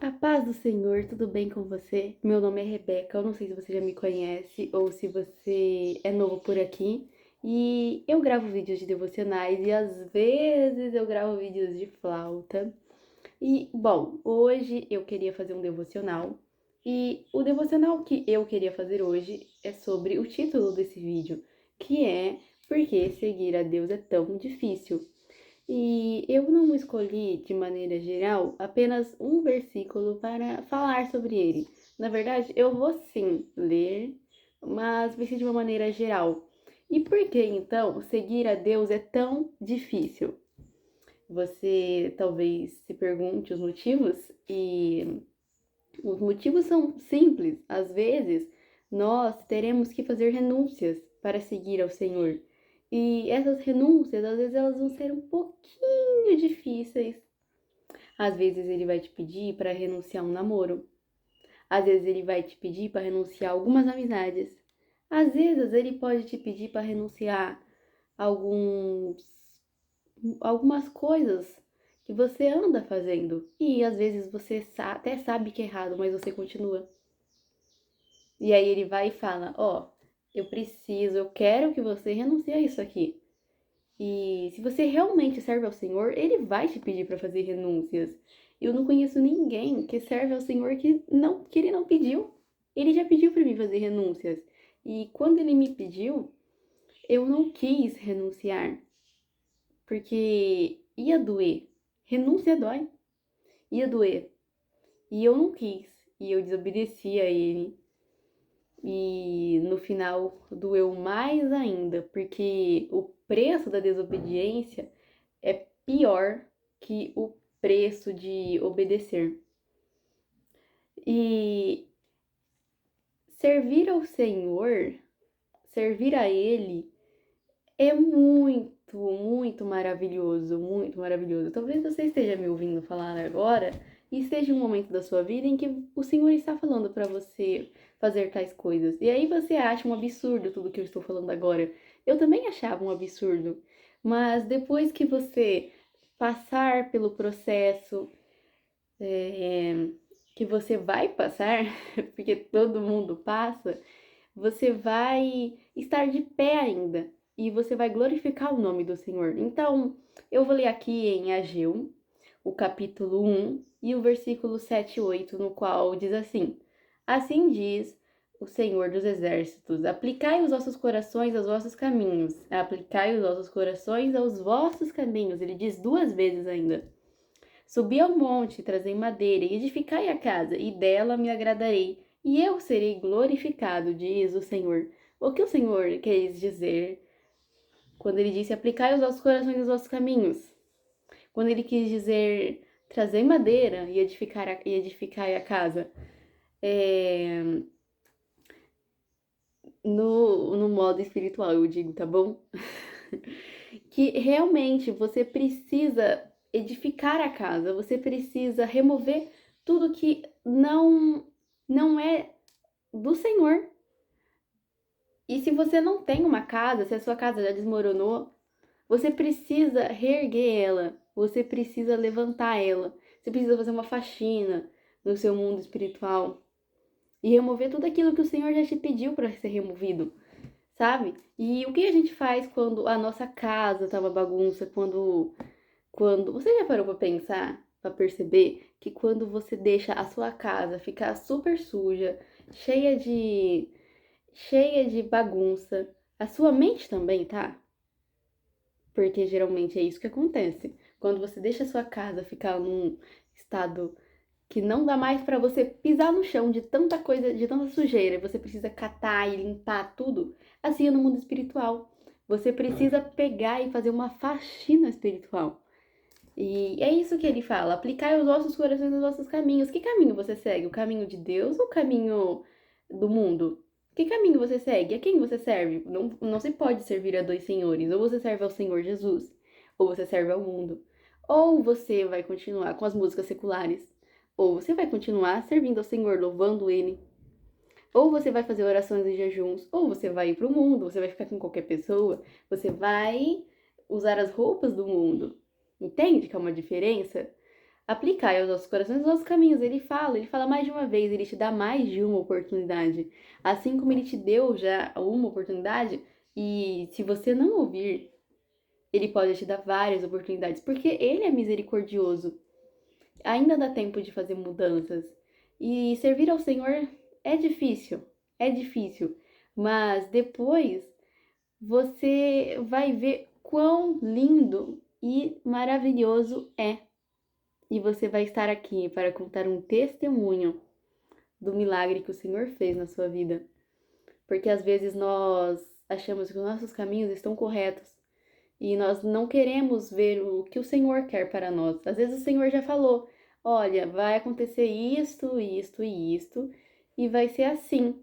A paz do Senhor, tudo bem com você? Meu nome é Rebeca, eu não sei se você já me conhece ou se você é novo por aqui. E eu gravo vídeos de devocionais e às vezes eu gravo vídeos de flauta. E, bom, hoje eu queria fazer um devocional. E o devocional que eu queria fazer hoje é sobre o título desse vídeo, que é Por que seguir a Deus é tão difícil? E eu não escolhi, de maneira geral, apenas um versículo para falar sobre ele. Na verdade, eu vou sim ler, mas vai ser de uma maneira geral. E por que então seguir a Deus é tão difícil? Você talvez se pergunte os motivos, e os motivos são simples. Às vezes, nós teremos que fazer renúncias para seguir ao Senhor. E essas renúncias, às vezes, elas vão ser um pouquinho difíceis. Às vezes, ele vai te pedir para renunciar a um namoro. Às vezes, ele vai te pedir para renunciar a algumas amizades. Às vezes, ele pode te pedir para renunciar a algumas coisas que você anda fazendo. E às vezes você até sabe que é errado, mas você continua. E aí ele vai e fala: Ó, eu quero que você renuncie a isso aqui. E se você realmente serve ao Senhor, ele vai te pedir para fazer renúncias. Eu não conheço ninguém que serve ao Senhor que ele não pediu. Ele já pediu para mim fazer renúncias. E quando ele me pediu, eu não quis renunciar, porque ia doer. Renúncia dói. Ia doer. E eu não quis. E eu desobedeci a ele. E no final doeu mais ainda, porque o preço da desobediência é pior que o preço de obedecer. E servir ao Senhor, servir a Ele, é muito, muito maravilhoso, muito maravilhoso. Talvez você esteja me ouvindo falar agora e esteja um momento da sua vida em que o Senhor está falando para você fazer tais coisas. E aí você acha um absurdo tudo que eu estou falando agora. Eu também achava um absurdo. Mas depois que você passar pelo processo é, que você vai passar, porque todo mundo passa, você vai estar de pé ainda e você vai glorificar o nome do Senhor. Então, eu vou ler aqui em Ageu, o capítulo 1 e o versículo 7 e 8, no qual diz assim: Assim diz o Senhor dos Exércitos: Aplicai os vossos corações aos vossos caminhos, aplicai os vossos corações aos vossos caminhos. Ele diz duas vezes ainda. Subi ao monte, trazei madeira, e edificai a casa, e dela me agradarei, e eu serei glorificado, diz o Senhor. O que o Senhor quis dizer quando ele disse aplicai os vossos corações aos vossos caminhos? Quando ele quis dizer trazei madeira e edificai a casa? É, no modo espiritual, eu digo, tá bom? Que realmente você precisa edificar a casa, você precisa remover tudo que não é do Senhor. E se você não tem uma casa, se a sua casa já desmoronou, você precisa reerguer ela, você precisa levantar ela, você precisa fazer uma faxina no seu mundo espiritual e remover tudo aquilo que o Senhor já te pediu para ser removido, sabe? E o que a gente faz quando a nossa casa tá uma bagunça, quando você já parou para pensar, para perceber que quando você deixa a sua casa ficar super suja, cheia de cheia de bagunça, a sua mente também tá? Porque geralmente é isso que acontece. Quando você deixa a sua casa ficar num estado que não dá mais para você pisar no chão de tanta coisa, de tanta sujeira, você precisa catar e limpar tudo, assim é no mundo espiritual. Você precisa pegar e fazer uma faxina espiritual. E é isso que ele fala: aplicai os vossos corações nos vossos caminhos. Que caminho você segue? O caminho de Deus ou o caminho do mundo? Que caminho você segue? A quem você serve? Não se pode servir a dois senhores. Ou você serve ao Senhor Jesus, ou você serve ao mundo. Ou você vai continuar com as músicas seculares, ou você vai continuar servindo ao Senhor, louvando Ele. Ou você vai fazer orações e jejuns, ou você vai ir para o mundo, você vai ficar com qualquer pessoa, você vai usar as roupas do mundo. Entende que é uma diferença? Aplicai aos nossos corações os nossos caminhos. Ele fala mais de uma vez, ele te dá mais de uma oportunidade. Assim como ele te deu já uma oportunidade, e se você não ouvir, ele pode te dar várias oportunidades, porque ele é misericordioso. Ainda dá tempo de fazer mudanças. E servir ao Senhor é difícil, mas depois você vai ver quão lindo e maravilhoso é. E você vai estar aqui para contar um testemunho do milagre que o Senhor fez na sua vida. Porque às vezes nós achamos que os nossos caminhos estão corretos e nós não queremos ver o que o Senhor quer para nós. Às vezes o Senhor já falou: olha, vai acontecer isto, isto e isto, e vai ser assim.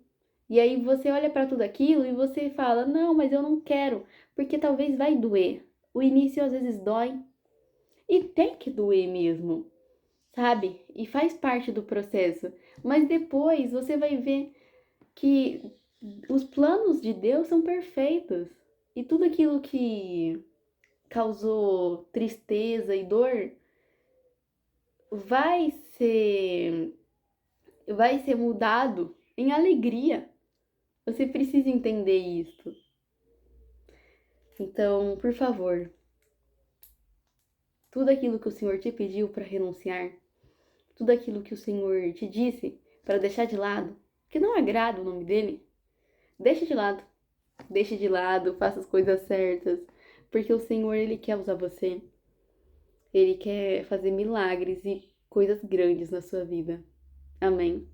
E aí você olha para tudo aquilo e você fala: não, mas eu não quero, porque talvez vai doer. O início às vezes dói e tem que doer mesmo, sabe? E faz parte do processo. Mas depois você vai ver que os planos de Deus são perfeitos. E tudo aquilo que causou tristeza e dor vai ser vai ser mudado em alegria. Você precisa entender isso. Então, por favor, tudo aquilo que o Senhor te pediu para renunciar, tudo aquilo que o Senhor te disse para deixar de lado, que não agrada o nome dele, deixa de lado. Deixe de lado, faça as coisas certas, porque o Senhor, ele quer usar você. Ele quer fazer milagres e coisas grandes na sua vida. Amém.